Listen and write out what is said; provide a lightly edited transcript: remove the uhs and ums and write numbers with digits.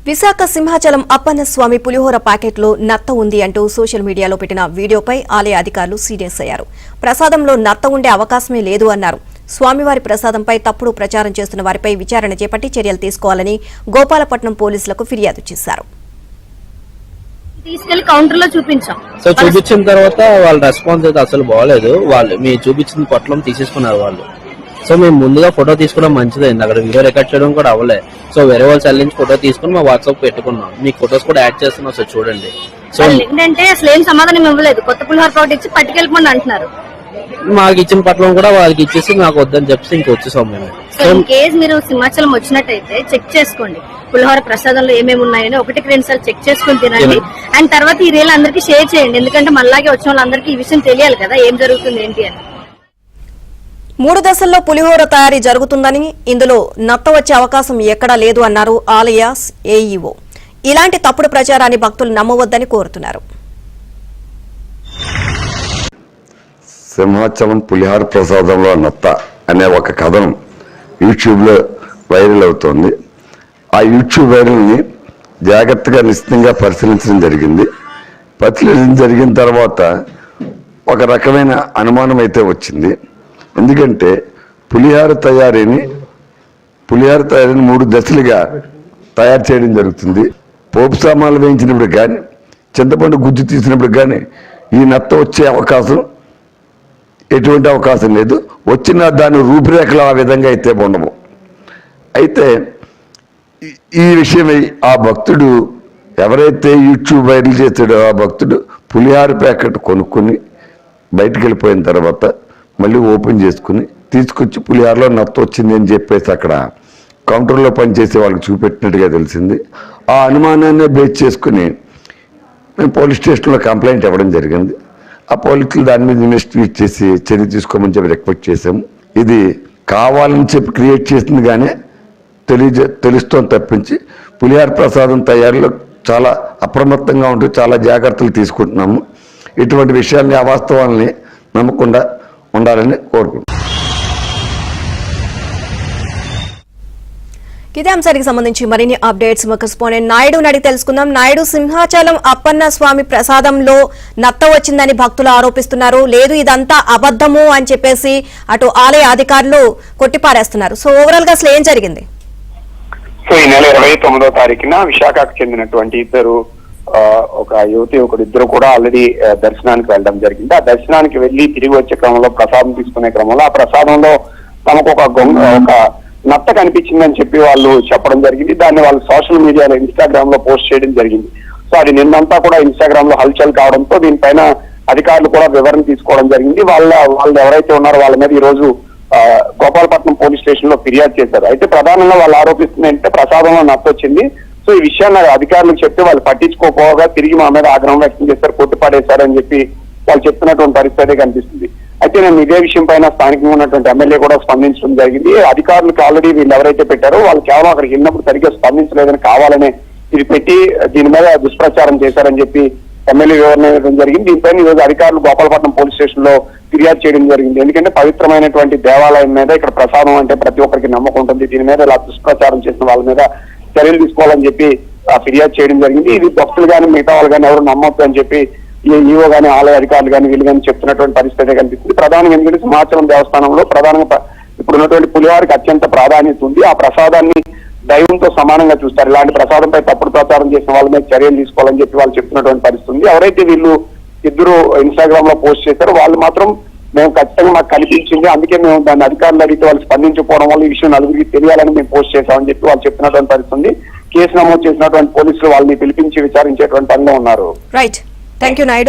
విశాఖ సింహాచలం అప్పన్న స్వామి పులిహోర ప్యాకెట్లో నత్త ఉంది అంటూ సోషల్ మీడియాలో పెట్టిన వీడియోపై ఆలయ అధికారులు సీరియస్ అయ్యారు. ప్రసాదంలో నత్త ఉండే అవకాశమే లేదు అన్నారు. స్వామివారి ప్రసాదంపై తప్పుడు ప్రచారం చేస్తున్న వారిపై విచారణ చేపట్టి చర్యలు తీసుకోవాలని గోపాలపట్నం పోలీసులకు ఫిర్యాదు చేశారు. తీసుకెళ్లి కౌంటర్ లో చూపించాం. సో చూపించిన తర్వాత వాళ్ళ రెస్పాన్స్ అయితే అసలు బాగలేదు. వాళ్ళు మీ చూపించిన పొట్లం తీసేసుకున్నారు వాళ్ళు. సో మేము ముందుగా ఫోటో తీసుకోవడం మంచిదైంది. అక్కడ వీడియో రికార్డ్ చేయడం కూడా అవ్వలే. సో వేరే వాళ్ళు చెల్లించి ఫోటో తీసుకుని మా వాట్సాప్ పెట్టుకున్నాం. మీకు ఫోటోస్ కూడా యాడ్ చేస్తున్నాం. సో చూడండి. సో ఏంటంటే అసలు ఏం సమాధానం ఇవ్వలేదు. కొత్త పులిహోర పౌడర్ ఇచ్చి పట్టుకెళ్ళిపోండి అంటున్నారు. మాకు ఇచ్చిన పట్లం కూడా వాళ్ళకి ఇచ్చేసి నాకు వద్దని చెప్పేసి ఇంకొచ్చేసాం మేము. సో ఇన్ కేసు మీరు సింహాచలం వచ్చినట్టయితే చెక్ చేసుకోండి. పులిహోర ప్రసాదంలో ఏమేమి ఉన్నాయని 1-2 సార్లు చెక్ చేసుకుని తినండి. అండ్ తర్వాత ఈ రీల్ అందరికీ షేర్ చేయండి. ఎందుకంటే మళ్ళాగే వచ్చిన వాళ్ళందరికీ ఈ విషయం తెలియాలి కదా, ఏం జరుగుతుంది ఏంటి అని. 3 దశల్లో పులిహోర తయారీ జరుగుతుందని, ఇందులో నత్త వచ్చే అవకాశం ఎక్కడా లేదు అన్నారు ఆలయ ఏఈఓ. ఇలాంటి తప్పుడు ప్రచారాన్ని భక్తులు నమ్మవద్దని కోరుతున్నారు. సింహాచలం పులిహార ప్రసాదంలో నత్త అనే ఒక కథనం యూట్యూబ్లో వైరల్ అవుతోంది. ఆ యూట్యూబ్ వైరల్ని జాగ్రత్తగా నిశ్చితంగా పరిశీలించడం జరిగింది. పరిశీలించడం జరిగిన తర్వాత ఒక రకమైన అనుమానం అయితే వచ్చింది. ఎందుకంటే పులిహార తయారీని 3 దశలుగా తయారు చేయడం జరుగుతుంది. పోపు సామాన్లు వేయించినప్పుడు కానీ, చింతపండు గుజ్జు తీసినప్పుడు కానీ ఈ నత్త వచ్చే అవకాశం ఎటువంటి అవకాశం లేదు. వచ్చిన దాని రూపురేఖలు ఆ విధంగా అయితే ఉండవు. అయితే ఈ విషయమై ఆ భక్తుడు ఎవరైతే యూట్యూబ్ వైరల్ చేశాడో ఆ భక్తుడు పులిహార ప్యాకెట్ కొనుక్కొని బయటికి వెళ్ళిపోయిన తర్వాత మళ్ళీ ఓపెన్ చేసుకుని తీసుకొచ్చి పులిహారలో నత్త వచ్చింది అని చెప్పేసి అక్కడ కౌంటర్లో పనిచేసే వాళ్ళకి చూపెట్టినట్టుగా తెలిసింది. ఆ అనుమానాన్ని బేస్ చేసుకుని మేము పోలీస్ స్టేషన్లో కంప్లైంట్ ఇవ్వడం జరిగింది. ఆ పోలీసులు దాని మీద ఇన్వెస్టిగేట్ చేసి చర్య తీసుకోమని చెప్పి రిక్వెస్ట్ చేశాము. ఇది కావాలని చెప్పి క్రియేట్ చేసింది కానీ తెలుస్తోంది తప్పించి పులిహార ప్రసాదం తయారీలో చాలా అప్రమత్తంగా ఉంటూ చాలా జాగ్రత్తలు తీసుకుంటున్నాము. ఇటువంటి విషయాల్ని అవాస్తవాల్ని నమ్మకుండా ఉండాలని కోరుకుంటున్నాం. ఇదే అంశానికి సంబంధించి మరిన్ని అప్డేట్స్ మా కరెస్పాండెంట్ నాయుడు అడిగి తెలుసుకుందాం. నాయుడు, సింహాచలం అప్పన్న స్వామి ప్రసాదంలో నత్త వచ్చిందని భక్తులు ఆరోపిస్తున్నారు. లేదు, ఇదంతా అబద్ధము అని చెప్పేసి అటు ఆలయ అధికారులు కొట్టిపారేస్తున్నారు. సో ఓవరాల్ గా అసలు ఏం జరిగింది? సో ఈ నెల 29వ తారీఖున విశాఖకు చెందినటువంటి ఒక యువతి ఇద్దరు కూడా ఆల్రెడీ దర్శనానికి వెళ్ళడం జరిగింది. ఆ దర్శనానికి వెళ్లి తిరిగి వచ్చే క్రమంలో ప్రసాదం తీసుకునే క్రమంలో ఆ ప్రసాదంలో తమకు ఒక నత్త కనిపించిందని చెప్పి వాళ్ళు చెప్పడం జరిగింది. దాన్ని వాళ్ళు సోషల్ మీడియాలో ఇన్స్టాగ్రామ్ లో పోస్ట్ చేయడం జరిగింది. సో అది నిన్నంతా కూడా ఇన్స్టాగ్రామ్ లో హల్చల్ కావడంతో దీనిపైన అధికారులు కూడా వివరణ తీసుకోవడం జరిగింది. వాళ్ళు ఎవరైతే ఉన్నారో వాళ్ళ మీద ఈ రోజు గోపాలపట్నం పోలీస్ స్టేషన్ లో ఫిర్యాదు చేశారు. అయితే ప్రధానంగా వాళ్ళు ఆరోపిస్తుంది అంటే ప్రసాదంలో నత్త వచ్చింది. సో ఈ విషయాన్ని అధికారులకు చెప్తే వాళ్ళు పట్టించుకోకపోగా తిరిగి మా మీద ఆగ్రహం వ్యక్తం చేశారు, కొట్టిపాడేశారని చెప్పి వాళ్ళు చెప్తున్నటువంటి పరిస్థితి కనిపిస్తుంది. అయితే నేను ఇదే విషయం పైన స్థానికంగా ఉన్నటువంటి ఎమ్మెల్యే కూడా స్పందించడం జరిగింది. అధికారులకు ఆల్రెడీ వీళ్ళు ఎవరైతే పెట్టారో వాళ్ళు కేవలం అక్కడికి వెళ్ళినప్పుడు సరిగ్గా స్పందించలేదని కావాలనే ఇది పెట్టి దీని మీద దుష్ప్రచారం చేశారని చెప్పి ఎమ్మెల్యే వివరణ ఇవ్వడం జరిగింది. దీనిపైన ఈరోజు అధికారులు గోపాలపట్నం పోలీస్ స్టేషన్ లో ఫిర్యాదు చేయడం జరిగింది. ఎందుకంటే పవిత్రమైనటువంటి దేవాలయం మీద ఇక్కడ ప్రసాదం అంటే ప్రతి ఒక్కరికి నమ్మకం ఉంటుంది. దీని మీద ఇలా దుష్ప్రచారం చేసిన వాళ్ళ మీద చర్యలు తీసుకోవాలని చెప్పి ఫిర్యాదు చేయడం జరిగింది. ఇది భక్తులు కానీ మిగతా వాళ్ళు కానీ ఎవరు నమ్మొద్దు అని చెప్పి ఈవో కానీ ఆలయ అధికారులు కానీ వీళ్ళు కానీ చెప్తున్నటువంటి పరిస్థితి కనిపిస్తుంది. ప్రధానంగా ఎందుకంటే సింహాచలం దేవస్థానంలో ప్రధానంగా ఇప్పుడు ఉన్నటువంటి పులిహోరకి అత్యంత ప్రాధాన్యత ఉంది. ఆ ప్రసాదాన్ని దైవంతో సమానంగా చూస్తారు. ఇలాంటి ప్రసాదంపై తప్పుడు ప్రచారం చేసిన వాళ్ళ మీద చర్యలు తీసుకోవాలని చెప్పి వాళ్ళు చెప్తున్నటువంటి పరిస్థితి ఉంది. ఎవరైతే వీళ్ళు ఇద్దరు ఇన్స్టాగ్రామ్ లో పోస్ట్ చేశారో వాళ్ళు మాత్రం మేము ఖచ్చితంగా మాకు కనిపించింది, అందుకే మేము దాన్ని అధికారులు అడిగితే వాళ్ళు స్పందించకపోవడం వల్ల ఈ విషయం నలుగురికి తెలియాలని మేము పోస్ట్ చేశామని చెప్పి వాళ్ళు చెప్తున్నటువంటి పరిస్థితి. కేసు నమోదు చేసినటువంటి పోలీసులు వాళ్ళని పిలిపించి విచారించేటువంటి పనిలో ఉన్నారు. Right, thank you Naidu.